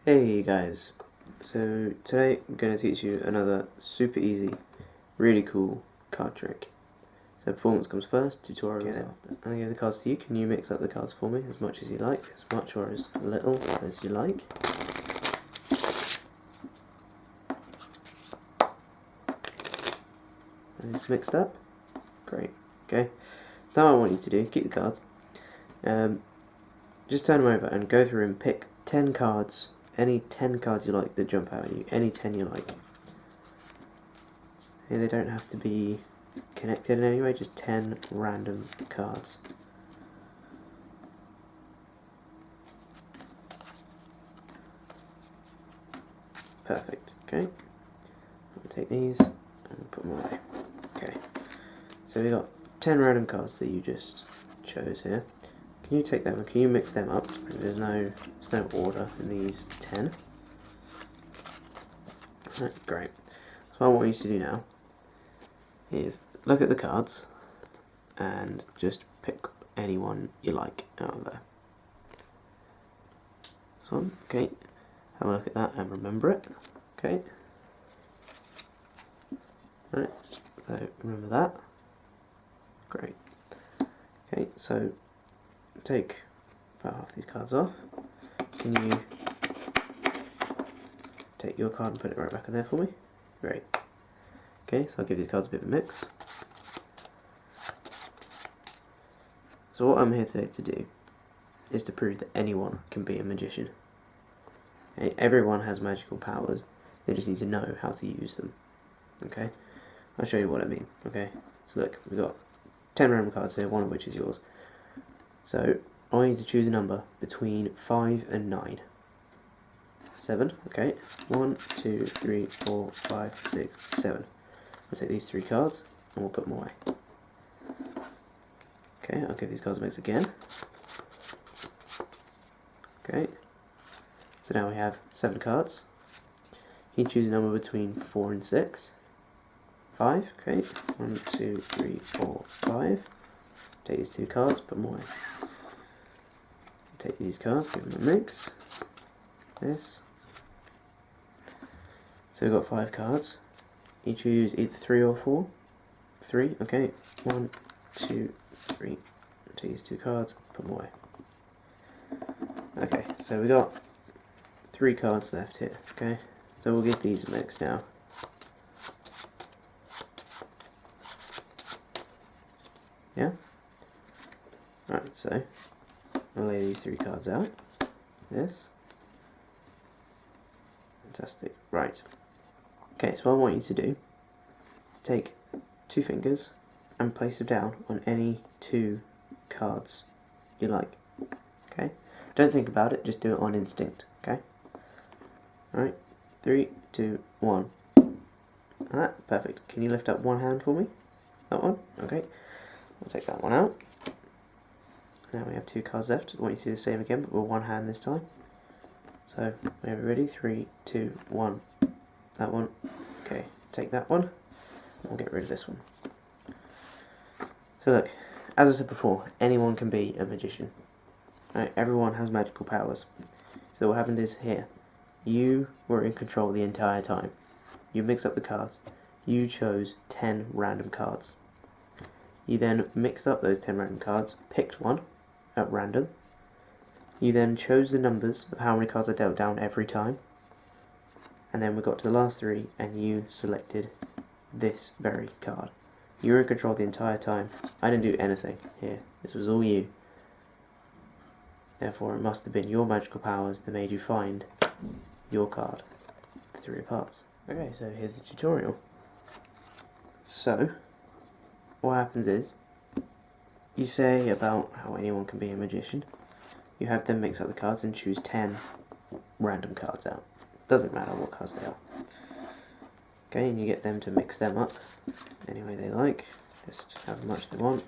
Hey guys, so today I'm going to teach you another super easy, really cool card trick. So performance comes first, tutorials after. I'm going to give the cards to you. Can you mix up the cards for me as much as you like, as much or as little as you like? And it's mixed up? Great. Okay, so now I want you to do, keep the cards, just turn them over and go through and pick 10 cards, any 10 cards you like that jump out at you, any 10 you like. They don't have to be connected in any way, just 10 random cards. Perfect, okay. I'll take these and put them away. Okay, so we got 10 random cards that you just chose here. Can you take them and can you mix them up? There's no order in these 10. Right, great. So what I want you to do now is look at the cards and just pick any one you like out of there. This one, okay. Have a look at that and remember it. Okay. Right, so remember that. Great. Okay, so take about half these cards off. Can you take your card and put it right back in there for me? Great. Okay, so I'll give these cards a bit of a mix. So what I'm here today to do is to prove that anyone can be a magician. Okay, everyone has magical powers, they just need to know how to use them. Okay, I'll show you what I mean. Okay, so look, we've got 10 random cards here, one of which is yours. So I want you to choose a number between 5 and 9. 7, okay. 1, 2, 3, 4, 5, 6, 7. I'll take these 3 cards and we'll put them away. Okay, I'll give these cards a mix again. Okay, so now we have 7 cards. You can choose a number between 4 and 6. 5, okay. 1, 2, 3, 4, 5. Take these 2 cards, put them away. Take these cards, give them a mix. This. So we've got 5 cards. You choose either 3 or 4. 3, okay. 1, 2, 3. Take these 2 cards, put them away. Okay, so we got 3 cards left here, okay? So we'll give these a mix now. Yeah? Alright, so I'll lay these 3 cards out. This. Fantastic. Right. Okay, so what I want you to do is take 2 fingers and place them down on any 2 cards you like. Okay? Don't think about it, just do it on instinct. Okay? Alright. 3, 2, 1. That, perfect. Can you lift up one hand for me? That one? Okay. I'll take that one out. Now we have 2 cards left. I want you to do the same again, but with one hand this time. So, whenever you're ready, 3, 2, 1. That one. Okay, take that one. We'll get rid of this one. So look, as I said before, anyone can be a magician. Right, everyone has magical powers. So what happened is here, you were in control the entire time. You mixed up the cards. You chose 10 random cards. You then mixed up those 10 random cards, picked one at random. You then chose the numbers of how many cards I dealt down every time. And then we got to the last 3 and you selected this very card. You were in control the entire time. I didn't do anything here. This was all you. Therefore it must have been your magical powers that made you find your card, the 3 of hearts. Okay, so here's the tutorial. So, what happens is, you say about how anyone can be a magician. You have them mix up the cards and choose 10 random cards out. Doesn't matter what cards they are. Okay, and you get them to mix them up any way they like. Just however much they want.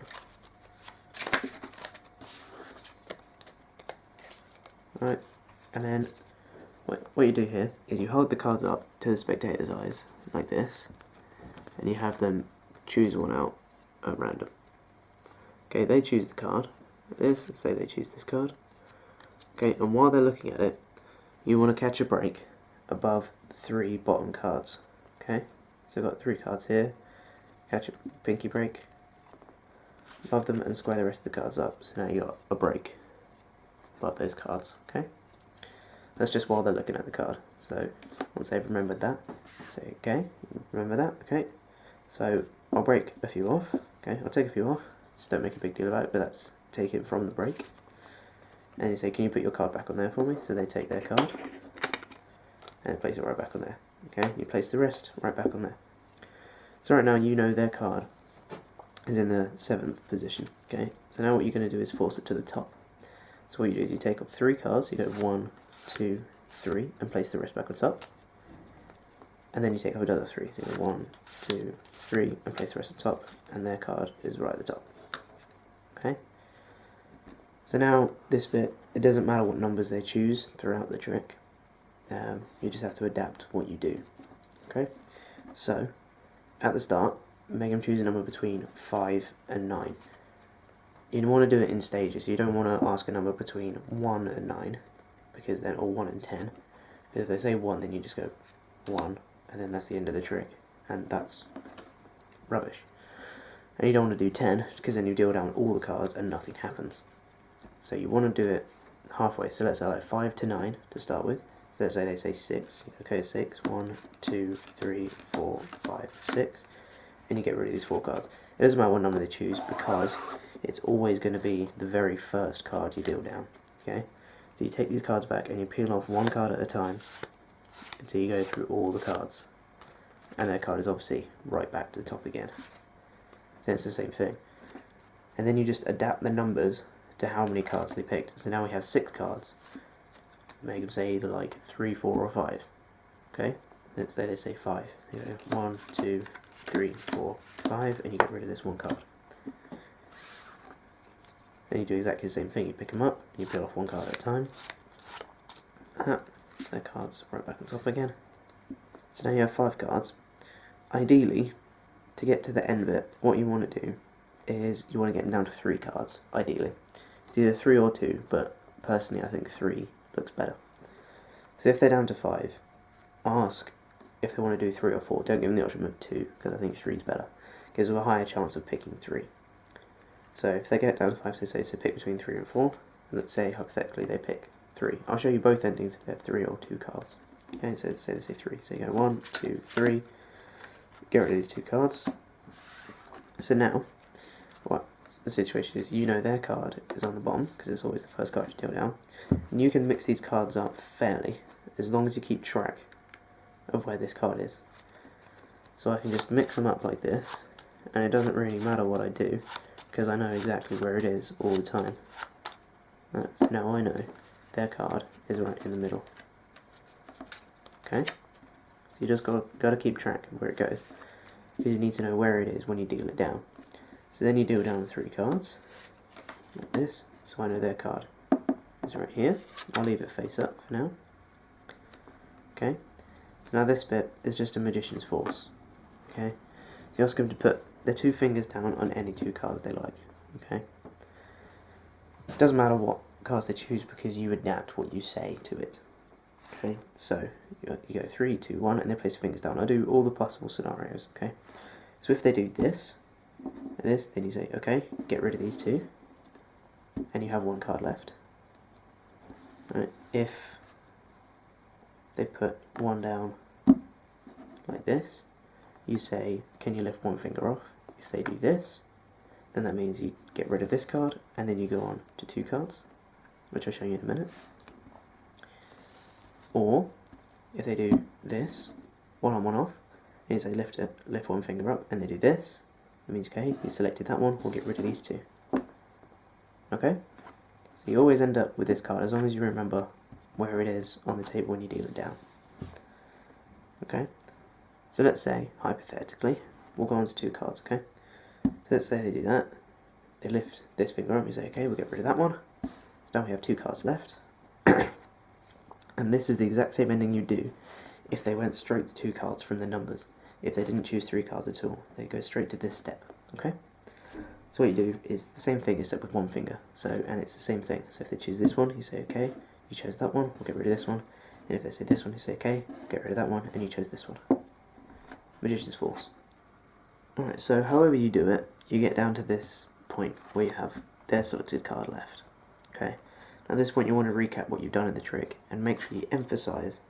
Alright, and then what you do here is you hold the cards up to the spectator's eyes, like this, and you have them choose one out at random. Okay, they choose the card, like this, let's say they choose this card. Okay, and while they're looking at it, you want to catch a break above 3 bottom cards. Okay, so I've got 3 cards here. Catch a pinky break above them and square the rest of the cards up. So now you got a break above those cards. Okay, that's just while they're looking at the card. So once they've remembered that, say okay, remember that. Okay, so I'll break a few off. Okay, I'll take a few off. Just don't make a big deal about it, but that's take it from the break. And you say, can you put your card back on there for me? So they take their card and place it right back on there. Okay, you place the rest right back on there. So right now you know their card is in the 7th position. Okay, so now what you're going to do is force it to the top. So what you do is you take off 3 cards, you go 1, 2, 3, and place the rest back on top. And then you take off another 3, so you go 1, 2, 3, and place the rest on top, and their card is right at the top. Okay? So now, this bit, it doesn't matter what numbers they choose throughout the trick, you just have to adapt what you do. Okay? So, at the start, make them choose a number between 5 and 9. You want to do it in stages, you don't want to ask a number between 1 and 9, because then, or 1 and 10, because if they say 1, then you just go 1, and then that's the end of the trick, and that's rubbish. And you don't want to do 10, because then you deal down all the cards and nothing happens. So you want to do it halfway, so let's say like 5 to 9 to start with. So let's say they say 6, okay, 6, 1, 2, 3, 4, 5, 6, and you get rid of these 4 cards. It doesn't matter what number they choose, because it's always going to be the very first card you deal down, okay? So you take these cards back and you peel off 1 card at a time until you go through all the cards. And their card is obviously right back to the top again. So it's the same thing. And then you just adapt the numbers to how many cards they picked. So now we have 6 cards. Make them say either like 3, 4 or 5. Okay? Let's say they say 5. You go 1, 2, 3, 4, 5, and you get rid of this 1 card. Then you do exactly the same thing. You pick them up, and you peel off 1 card at a time. So their cards right back on top again. So now you have 5 cards. Ideally, to get to the end of it, what you want to do is you want to get them down to 3 cards, ideally. It's either 3 or 2, but personally I think 3 looks better. So if they're down to 5, ask if they want to do 3 or 4. Don't give them the option of 2, because I think 3 is better. Gives them a higher chance of picking 3. So if they get down to 5, so pick between 3 and 4, and let's say hypothetically they pick 3. I'll show you both endings if they have 3 or 2 cards. Okay, so say they say 3. So you go 1, 2, 3, get rid of these 2 cards. So now, what the situation is, you know their card is on the bottom, because it's always the first card you deal down. And you can mix these cards up fairly, as long as you keep track of where this card is. So I can just mix them up like this, and it doesn't really matter what I do, because I know exactly where it is all the time. So now I know their card is right in the middle. Okay? So you just got to keep track of where it goes, because you need to know where it is when you deal it down. So then you deal down 3 cards, like this, so I know their card is right here. I'll leave it face up for now. Okay? So now this bit is just a magician's force. Okay? So you ask them to put their 2 fingers down on any 2 cards they like. Okay? It doesn't matter what cards they choose, because you adapt what you say to it. Okay? So you go 3, 2, 1, and they place their fingers down. I'll do all the possible scenarios. Okay? So if they do this, and this, then you say, okay, get rid of these 2, and you have 1 card left. Right? If they put 1 down like this, you say, can you lift 1 finger off? If they do this, then that means you get rid of this card, and then you go on to 2 cards, which I'll show you in a minute. Or, if they do this, 1 on 1 off, and you say lift 1 finger up, and they do this, it means, okay, you selected that one, we'll get rid of these 2. Okay? So you always end up with this card, as long as you remember where it is on the table when you deal it down. Okay? So let's say, hypothetically, we'll go on to 2 cards, okay? So let's say they do that, they lift this finger up, you say, okay, we'll get rid of that one. So now we have 2 cards left. And this is the exact same ending you do if they went straight to 2 cards from the numbers. If they didn't choose 3 cards at all, they go straight to this step, okay? So what you do is the same thing except with 1 finger. So, and it's the same thing. So if they choose this one, you say, okay, you chose that one, we'll get rid of this one. And if they say this one, you say okay, get rid of that one, and you chose this one. Magician's Force. Alright, so however you do it, you get down to this point where you have their selected card left. Okay. At this point you want to recap what you've done in the trick and make sure you emphasise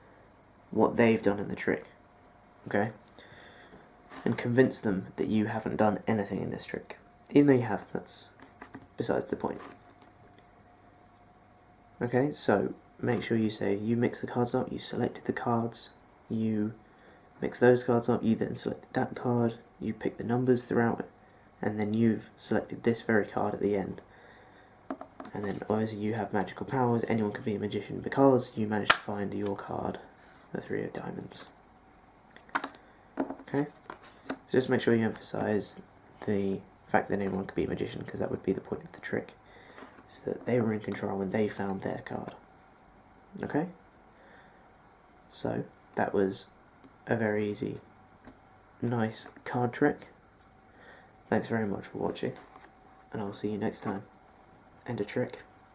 what they've done in the trick. Okay? And convince them that you haven't done anything in this trick. Even though you have, that's besides the point. Okay, so make sure you say you mix the cards up, you selected the cards, you mix those cards up, you then selected that card, you pick the numbers throughout it, and then you've selected this very card at the end. And then obviously you have magical powers, anyone can be a magician because you managed to find your card, the 3 of diamonds. Okay, so just make sure you emphasise the fact that anyone could be a magician, because that would be the point of the trick, so that they were in control when they found their card. Okay, so that was a very easy, nice card trick. Thanks very much for watching, and I'll see you next time. End a trick.